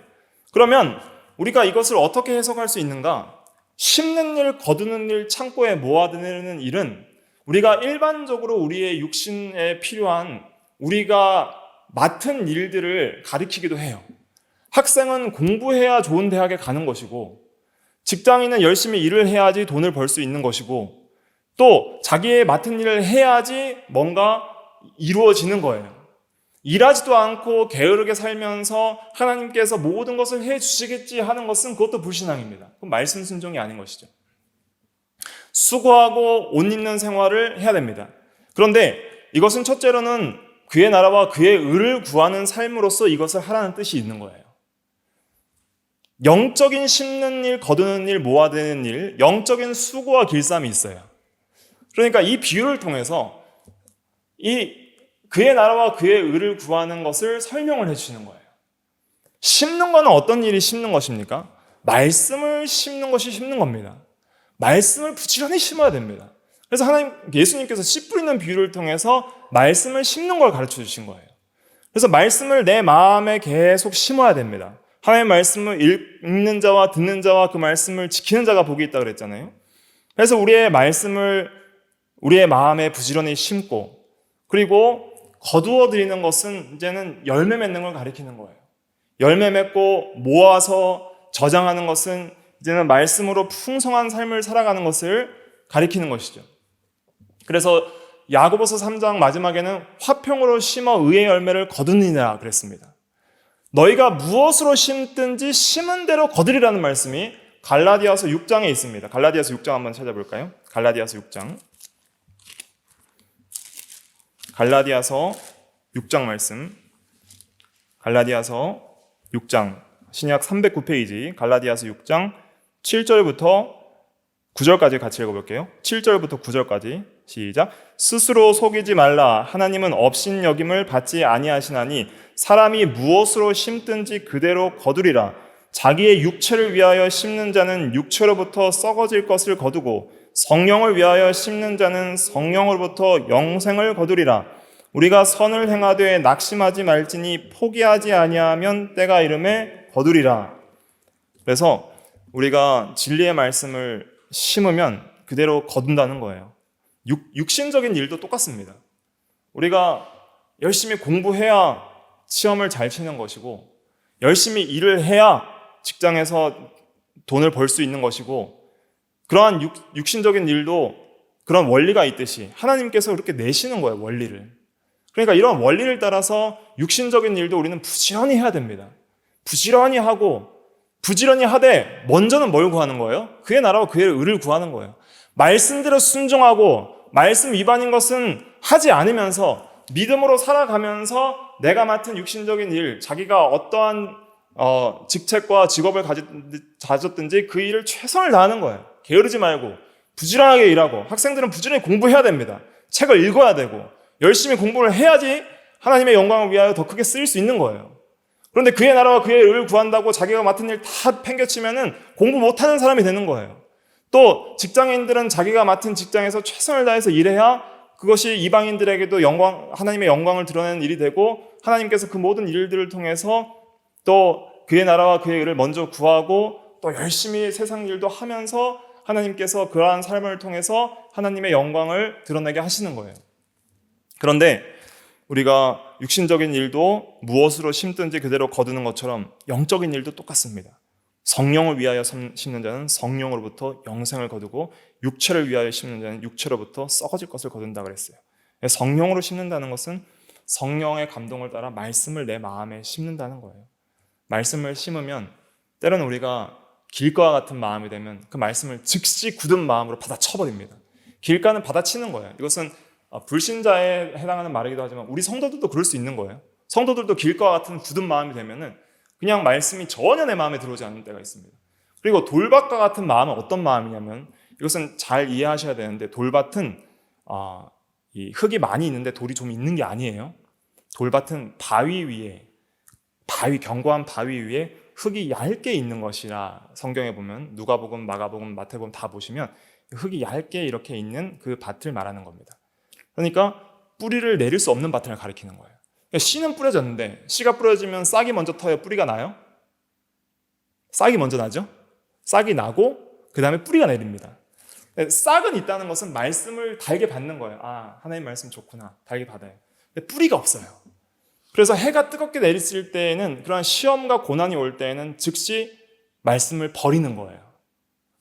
그러면 우리가 이것을 어떻게 해석할 수 있는가? 심는 일, 거두는 일, 창고에 모아두는 일은 우리가 일반적으로 우리의 육신에 필요한 우리가 맡은 일들을 가리키기도 해요. 학생은 공부해야 좋은 대학에 가는 것이고, 직장인은 열심히 일을 해야지 돈을 벌 수 있는 것이고, 또 자기의 맡은 일을 해야지 뭔가 이루어지는 거예요. 일하지도 않고 게으르게 살면서 하나님께서 모든 것을 해주시겠지 하는 것은 그것도 불신앙입니다. 그건 말씀 순종이 아닌 것이죠. 수고하고 옷 입는 생활을 해야 됩니다. 그런데 이것은 첫째로는 그의 나라와 그의 의를 구하는 삶으로서 이것을 하라는 뜻이 있는 거예요. 영적인 심는 일, 거두는 일, 모아드는 일, 영적인 수고와 길쌈이 있어요. 그러니까 이 비유를 통해서 그의 나라와 그의 의를 구하는 것을 설명을 해주시는 거예요. 심는 거는 어떤 일이 심는 것입니까? 말씀을 심는 것이 심는 겁니다. 말씀을 부지런히 심어야 됩니다. 그래서 예수님께서 씨 뿌리는 비유를 통해서 말씀을 심는 걸 가르쳐 주신 거예요. 그래서 말씀을 내 마음에 계속 심어야 됩니다. 하나님의 말씀을 읽는 자와 듣는 자와 그 말씀을 지키는 자가 복이 있다고 그랬잖아요. 그래서 우리의 말씀을 우리의 마음에 부지런히 심고, 그리고 거두어 드리는 것은 이제는 열매 맺는 걸 가리키는 거예요. 열매 맺고 모아서 저장하는 것은 이제는 말씀으로 풍성한 삶을 살아가는 것을 가리키는 것이죠. 그래서 야고보서 3장 마지막에는 화평으로 심어 의의 열매를 거두니라 그랬습니다. 너희가 무엇으로 심든지 심은 대로 거두리라는 말씀이 갈라디아서 6장에 있습니다. 갈라디아서 6장 한번 찾아볼까요? 갈라디아서 6장. 갈라디아서 6장 말씀. 갈라디아서 6장. 신약 309페이지. 갈라디아서 6장 7절부터 9절까지 같이 읽어볼게요. 7절부터 9절까지 시작. 스스로 속이지 말라. 하나님은 업신여김을 받지 아니하시나니 사람이 무엇으로 심든지 그대로 거두리라. 자기의 육체를 위하여 심는 자는 육체로부터 썩어질 것을 거두고 성령을 위하여 심는 자는 성령으로부터 영생을 거두리라. 우리가 선을 행하되 낙심하지 말지니 포기하지 아니하면 때가 이름에 거두리라. 그래서 우리가 진리의 말씀을 심으면 그대로 거둔다는 거예요. 육신적인 일도 똑같습니다. 우리가 열심히 공부해야 시험을 잘 치는 것이고, 열심히 일을 해야 직장에서 돈을 벌 수 있는 것이고, 그러한 육신적인 일도 그런 원리가 있듯이 하나님께서 그렇게 내시는 거예요, 원리를. 그러니까 이런 원리를 따라서 육신적인 일도 우리는 부지런히 해야 됩니다. 부지런히 하고, 부지런히 하되 먼저는 뭘 구하는 거예요? 그의 나라와 그의 의를 구하는 거예요. 말씀대로 순종하고 말씀 위반인 것은 하지 않으면서 믿음으로 살아가면서 내가 맡은 육신적인 일, 자기가 어떠한 직책과 직업을 가졌든지 그 일을 최선을 다하는 거예요. 게으르지 말고 부지런하게 일하고, 학생들은 부지런히 공부해야 됩니다. 책을 읽어야 되고 열심히 공부를 해야지 하나님의 영광을 위하여 더 크게 쓰일 수 있는 거예요. 그런데 그의 나라와 그의 의를 구한다고 자기가 맡은 일 다 팽개치면은 공부 못하는 사람이 되는 거예요. 또 직장인들은 자기가 맡은 직장에서 최선을 다해서 일해야 그것이 이방인들에게도 하나님의 영광을 드러내는 일이 되고, 하나님께서 그 모든 일들을 통해서 또 그의 나라와 그의 의를 먼저 구하고 또 열심히 세상 일도 하면서 하나님께서 그러한 삶을 통해서 하나님의 영광을 드러내게 하시는 거예요. 그런데 우리가 육신적인 일도 무엇으로 심든지 그대로 거두는 것처럼 영적인 일도 똑같습니다. 성령을 위하여 심는 자는 성령으로부터 영생을 거두고 육체를 위하여 심는 자는 육체로부터 썩어질 것을 거둔다 그랬어요. 성령으로 심는다는 것은 성령의 감동을 따라 말씀을 내 마음에 심는다는 거예요. 말씀을 심으면 때로는 우리가 길가와 같은 마음이 되면 그 말씀을 즉시 굳은 마음으로 받아쳐버립니다. 길가는 받아치는 거예요. 이것은 불신자에 해당하는 말이기도 하지만 우리 성도들도 그럴 수 있는 거예요. 성도들도 길가와 같은 굳은 마음이 되면은 그냥 말씀이 전혀 내 마음에 들어오지 않는 때가 있습니다. 그리고 돌밭과 같은 마음은 어떤 마음이냐면, 이것은 잘 이해하셔야 되는데, 돌밭은 이 흙이 많이 있는데 돌이 좀 있는 게 아니에요. 돌밭은 견고한 바위 위에 흙이 얇게 있는 것이라 성경에 보면 누가복음, 마가복음, 마태복음 다 보시면 흙이 얇게 이렇게 있는 그 밭을 말하는 겁니다. 그러니까 뿌리를 내릴 수 없는 밭을 가리키는 거예요. 씨는 뿌려졌는데 씨가 뿌려지면 싹이 먼저 터요, 뿌리가 나요? 싹이 먼저 나죠? 싹이 나고 그 다음에 뿌리가 내립니다. 싹은 있다는 것은 말씀을 달게 받는 거예요. 하나님 말씀 좋구나, 달게 받아요. 근데 뿌리가 없어요. 그래서 해가 뜨겁게 내리칠 때에는, 그러한 시험과 고난이 올 때에는 즉시 말씀을 버리는 거예요.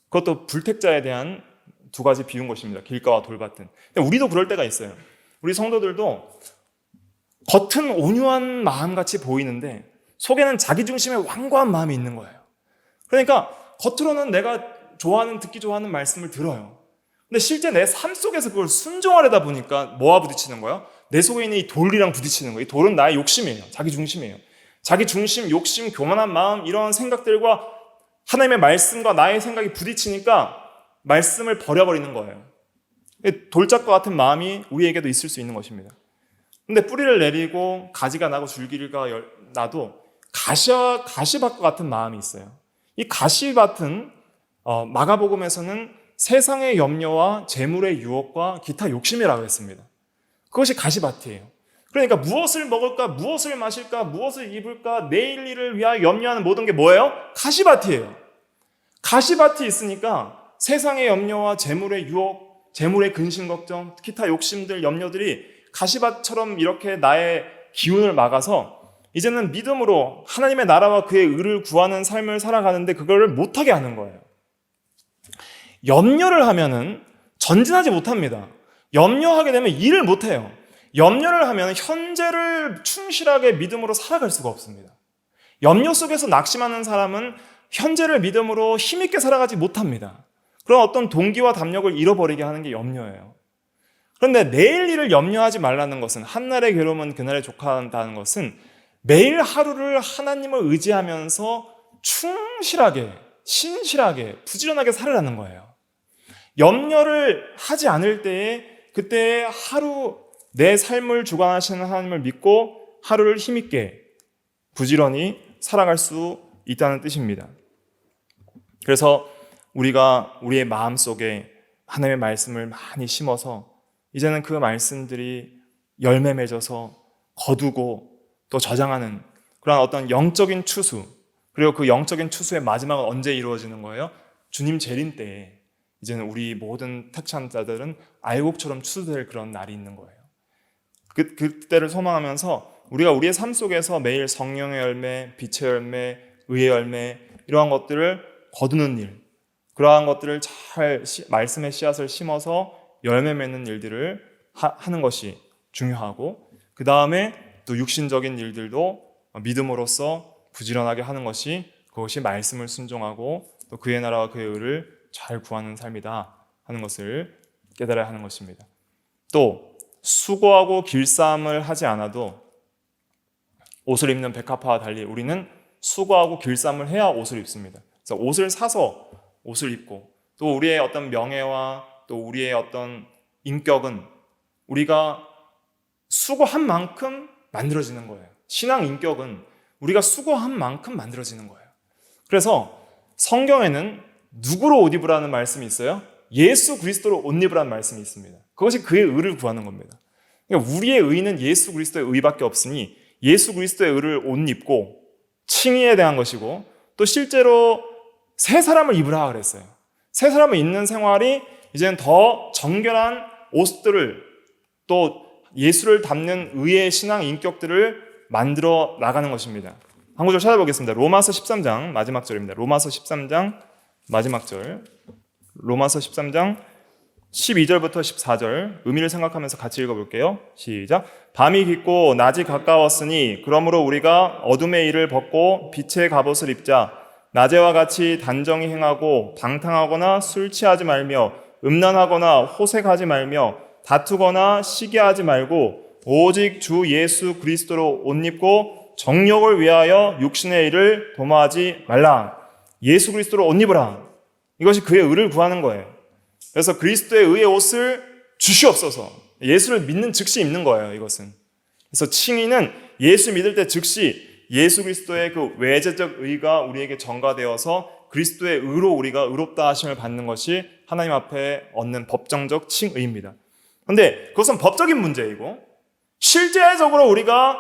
그것도 불택자에 대한 두 가지 비운 것입니다. 길가와 돌밭은. 근데 우리도 그럴 때가 있어요. 우리 성도들도 겉은 온유한 마음같이 보이는데 속에는 자기중심의 완고한 마음이 있는 거예요. 그러니까 겉으로는 내가 듣기 좋아하는 말씀을 들어요. 근데 실제 내 삶 속에서 그걸 순종하려다 보니까 뭐와 부딪히는 거예요? 내 속에 있는 이 돌이랑 부딪히는 거예요. 이 돌은 나의 욕심이에요. 자기중심이에요. 자기중심, 욕심, 교만한 마음, 이런 생각들과 하나님의 말씀과 나의 생각이 부딪히니까 말씀을 버려버리는 거예요. 돌짝과 같은 마음이 우리에게도 있을 수 있는 것입니다. 근데 뿌리를 내리고 가지가 나고 줄기가 나도 가시밭과 같은 마음이 있어요. 이 가시밭은 마가복음에서는 세상의 염려와 재물의 유혹과 기타 욕심이라고 했습니다. 그것이 가시밭이에요. 그러니까 무엇을 먹을까, 무엇을 마실까, 무엇을 입을까, 내일 일을 위하여 염려하는 모든 게 뭐예요? 가시밭이에요. 가시밭이 있으니까 세상의 염려와 재물의 유혹, 재물의 근심 걱정, 기타 욕심들, 염려들이 가시밭처럼 이렇게 나의 기운을 막아서 이제는 믿음으로 하나님의 나라와 그의 의를 구하는 삶을 살아가는데 그거를 못하게 하는 거예요. 염려를 하면은 전진하지 못합니다. 염려하게 되면 일을 못해요. 염려를 하면 현재를 충실하게 믿음으로 살아갈 수가 없습니다. 염려 속에서 낙심하는 사람은 현재를 믿음으로 힘있게 살아가지 못합니다. 그런 어떤 동기와 담력을 잃어버리게 하는 게 염려예요. 그런데 내일 일을 염려하지 말라는 것은, 한날의 괴로움은 그날에 족한다는 것은 매일 하루를 하나님을 의지하면서 충실하게, 신실하게, 부지런하게 살으라는 거예요. 염려를 하지 않을 때에 그때 하루 내 삶을 주관하시는 하나님을 믿고 하루를 힘있게 부지런히 살아갈 수 있다는 뜻입니다. 그래서 우리가 우리의 마음속에 하나님의 말씀을 많이 심어서 이제는 그 말씀들이 열매 맺어서 거두고 또 저장하는 그런 어떤 영적인 추수, 그리고 그 영적인 추수의 마지막은 언제 이루어지는 거예요? 주님 재림 때에 이제는 우리 모든 택한 자들은 알곡처럼 추수될 그런 날이 있는 거예요. 그때를 소망하면서 우리가 우리의 삶 속에서 매일 성령의 열매, 빛의 열매, 의의 열매 이러한 것들을 거두는 일, 그러한 것들을 잘 말씀의 씨앗을 심어서 열매 맺는 일들을 하는 것이 중요하고, 그 다음에 또 육신적인 일들도 믿음으로써 부지런하게 하는 것이, 그것이 말씀을 순종하고 또 그의 나라와 그의 의를 잘 구하는 삶이다 하는 것을 깨달아야 하는 것입니다. 또 수고하고 길쌈을 하지 않아도 옷을 입는 백합화와 달리 우리는 수고하고 길쌈을 해야 옷을 입습니다. 그래서 옷을 사서 옷을 입고, 또 우리의 어떤 명예와 또 우리의 어떤 인격은 우리가 수고한 만큼 만들어지는 거예요. 신앙 인격은 우리가 수고한 만큼 만들어지는 거예요. 그래서 성경에는 누구로 옷 입으라는 말씀이 있어요? 예수 그리스도로 옷 입으라는 말씀이 있습니다. 그것이 그의 의를 구하는 겁니다. 그러니까 우리의 의는 예수 그리스도의 의밖에 없으니 예수 그리스도의 의를 옷 입고 칭의에 대한 것이고, 또 실제로 새 사람을 입으라 그랬어요. 새 사람을 입는 생활이 이제는 더 정결한 옷들을, 또 예수를 담는 의의 신앙 인격들을 만들어 나가는 것입니다. 한 구절 찾아보겠습니다. 로마서 13장 마지막 절입니다. 로마서 13장 마지막 절. 로마서 13장 12절부터 14절 의미를 생각하면서 같이 읽어볼게요. 시작. 밤이 깊고 낮이 가까웠으니 그러므로 우리가 어둠의 일을 벗고 빛의 갑옷을 입자. 낮에와 같이 단정히 행하고 방탕하거나 술 취하지 말며 음란하거나 호색하지 말며 다투거나 시기하지 말고 오직 주 예수 그리스도로 옷 입고 정욕을 위하여 육신의 일을 도모하지 말라. 예수 그리스도로 옷 입으라. 이것이 그의 의를 구하는 거예요. 그래서 그리스도의 의의 옷을 주시옵소서. 예수를 믿는 즉시 입는 거예요, 이것은. 그래서 칭의는 예수 믿을 때 즉시 예수 그리스도의 그 외재적 의가 우리에게 전가되어서 그리스도의 의로 우리가 의롭다 하심을 받는 것이 하나님 앞에 얻는 법정적 칭의입니다. 그런데 그것은 법적인 문제이고, 실제적으로 우리가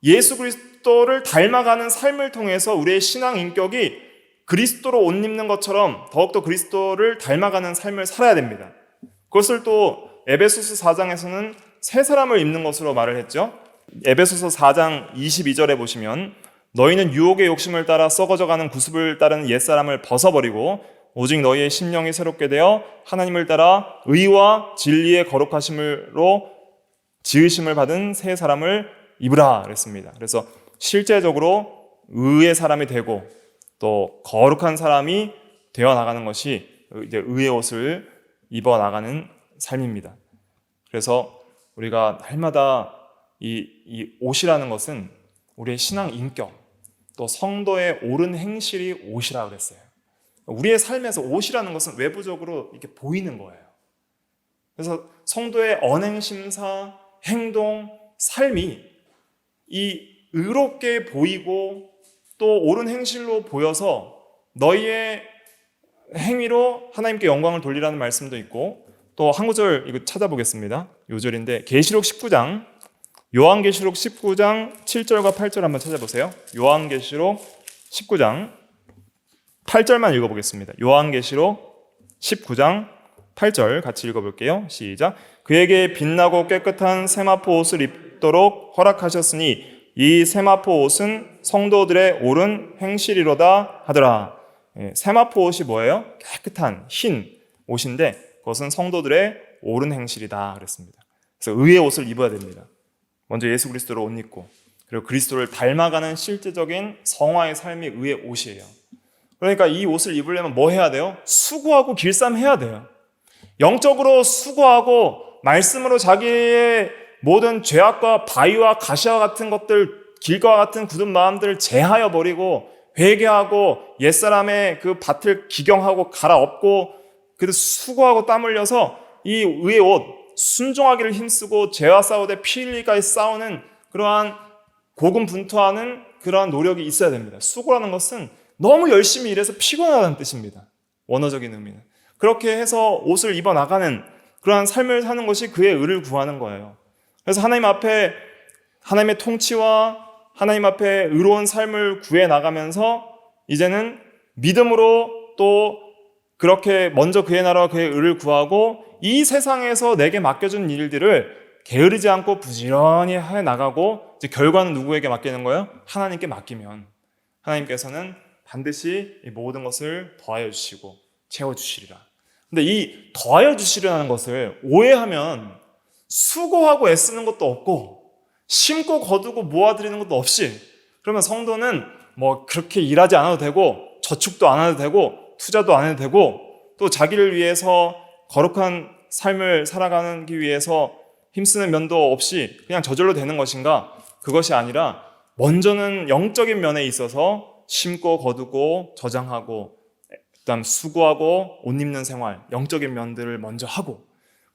예수 그리스도를 닮아가는 삶을 통해서 우리의 신앙 인격이 그리스도로 옷 입는 것처럼 더욱더 그리스도를 닮아가는 삶을 살아야 됩니다. 그것을 또 에베소서 4장에서는 새 사람을 입는 것으로 말을 했죠. 에베소서 4장 22절에 보시면 너희는 유혹의 욕심을 따라 썩어져가는 구습을 따르는 옛사람을 벗어버리고 오직 너희의 심령이 새롭게 되어 하나님을 따라 의와 진리의 거룩하심으로 지으심을 받은 새 사람을 입으라 그랬습니다. 그래서 실제적으로 의의 사람이 되고 또 거룩한 사람이 되어 나가는 것이 이제 의의 옷을 입어 나가는 삶입니다. 그래서 우리가 날마다 이 옷이라는 것은 우리의 신앙 인격, 또 성도의 옳은 행실이 옷이라고 그랬어요. 우리의 삶에서 옷이라는 것은 외부적으로 이렇게 보이는 거예요. 그래서 성도의 언행, 심사, 행동, 삶이 이 의롭게 보이고 또 옳은 행실로 보여서 너희의 행위로 하나님께 영광을 돌리라는 말씀도 있고, 또 한 구절 이거 찾아보겠습니다. 요절인데 계시록 19장, 요한계시록 19장 7절과 8절 한번 찾아보세요. 요한계시록 19장 8절만 읽어보겠습니다. 요한계시록 19장 8절 같이 읽어볼게요. 시작. 그에게 빛나고 깨끗한 세마포 옷을 입도록 허락하셨으니 이 세마포 옷은 성도들의 옳은 행실이로다 하더라. 세마포 옷이 뭐예요? 깨끗한 흰 옷인데 그것은 성도들의 옳은 행실이다 그랬습니다. 그래서 의의 옷을 입어야 됩니다. 먼저 예수 그리스도를 옷 입고, 그리고 그리스도를 닮아가는 실제적인 성화의 삶이 의의 옷이에요. 그러니까 이 옷을 입으려면 뭐 해야 돼요? 수고하고 길쌈해야 돼요. 영적으로 수고하고 말씀으로 자기의 모든 죄악과 바위와 가시와 같은 것들, 길과 같은 굳은 마음들을 제하여 버리고 회개하고 옛사람의 그 밭을 기경하고 갈아엎고 그래도 수고하고 땀 흘려서 이 의의 옷, 순종하기를 힘쓰고 죄와 싸우되 피 흘리기까지 싸우는 그러한 고군분투하는 그러한 노력이 있어야 됩니다. 수고라는 것은 너무 열심히 일해서 피곤하다는 뜻입니다. 원어적인 의미는. 그렇게 해서 옷을 입어 나가는 그러한 삶을 사는 것이 그의 의를 구하는 거예요. 그래서 하나님 앞에 하나님의 통치와 하나님 앞에 의로운 삶을 구해 나가면서 이제는 믿음으로 또 그렇게 먼저 그의 나라와 그의 의를 구하고 이 세상에서 내게 맡겨준 일들을 게으르지 않고 부지런히 해 나가고 이제 결과는 누구에게 맡기는 거예요? 하나님께 맡기면 하나님께서는 반드시 이 모든 것을 더하여 주시고 채워주시리라. 근데 이 더하여 주시리라는 것을 오해하면 수고하고 애쓰는 것도 없고 심고 거두고 모아드리는 것도 없이 그러면 성도는 뭐 그렇게 일하지 않아도 되고 저축도 안 해도 되고 투자도 안 해도 되고 또 자기를 위해서 거룩한 삶을 살아가기 위해서 힘쓰는 면도 없이 그냥 저절로 되는 것인가? 그것이 아니라 먼저는 영적인 면에 있어서 심고 거두고 저장하고 그다음 수고하고 옷 입는 생활, 영적인 면들을 먼저 하고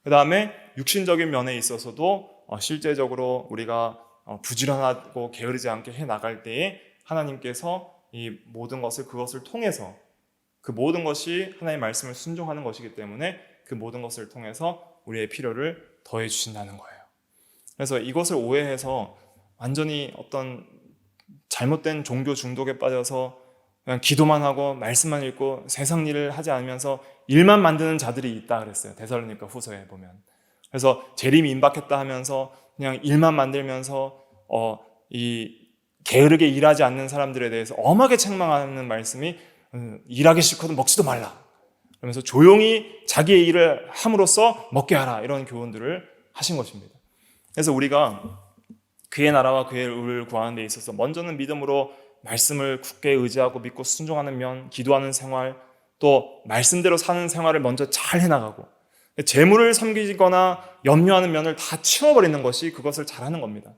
그 다음에 육신적인 면에 있어서도 실제적으로 우리가 부지런하고 게으르지 않게 해나갈 때에 하나님께서 이 모든 것을 그것을 통해서 그 모든 것이 하나님의 말씀을 순종하는 것이기 때문에 그 모든 것을 통해서 우리의 필요를 더해 주신다는 거예요. 그래서 이것을 오해해서 완전히 어떤 잘못된 종교 중독에 빠져서 그냥 기도만 하고 말씀만 읽고 세상 일을 하지 않으면서 일만 만드는 자들이 있다 그랬어요. 데살로니가 후서에 보면. 그래서 재림이 임박했다 하면서 그냥 일만 만들면서 이 게으르게 일하지 않는 사람들에 대해서 엄하게 책망하는 말씀이 일하기 싫거든 먹지도 말라. 그러면서 조용히 자기의 일을 함으로써 먹게 하라. 이런 교훈들을 하신 것입니다. 그래서 우리가 그의 나라와 그의 의를 구하는 데 있어서 먼저는 믿음으로 말씀을 굳게 의지하고 믿고 순종하는 면, 기도하는 생활, 또 말씀대로 사는 생활을 먼저 잘 해나가고 재물을 섬기거나 염려하는 면을 다 치워버리는 것이 그것을 잘하는 겁니다.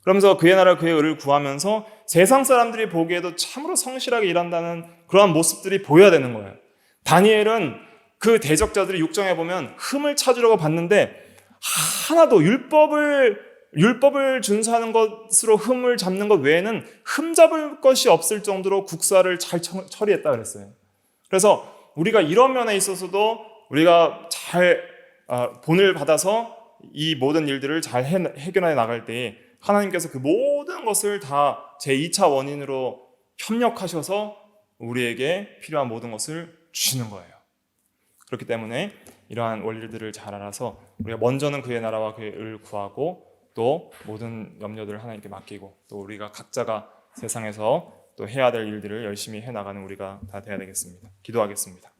그러면서 그의 나라 그의 의를 구하면서 세상 사람들이 보기에도 참으로 성실하게 일한다는 그러한 모습들이 보여야 되는 거예요. 다니엘은 그 대적자들이 6장에 보면 흠을 찾으려고 봤는데 하나도 율법을 준수하는 것으로 흠을 잡는 것 외에는 흠 잡을 것이 없을 정도로 국사를 잘 처리했다 그랬어요. 그래서 우리가 이런 면에 있어서도 우리가 잘 본을 받아서 이 모든 일들을 잘 해결해 나갈 때에 하나님께서 그 모든 것을 다 제2차 원인으로 협력하셔서 우리에게 필요한 모든 것을 주시는 거예요. 그렇기 때문에 이러한 원리들을 잘 알아서 우리가 먼저는 그의 나라와 그의 의를 구하고 또 모든 염려들을 하나님께 맡기고 또 우리가 각자가 세상에서 또 해야 될 일들을 열심히 해나가는 우리가 다 돼야 되겠습니다. 기도하겠습니다.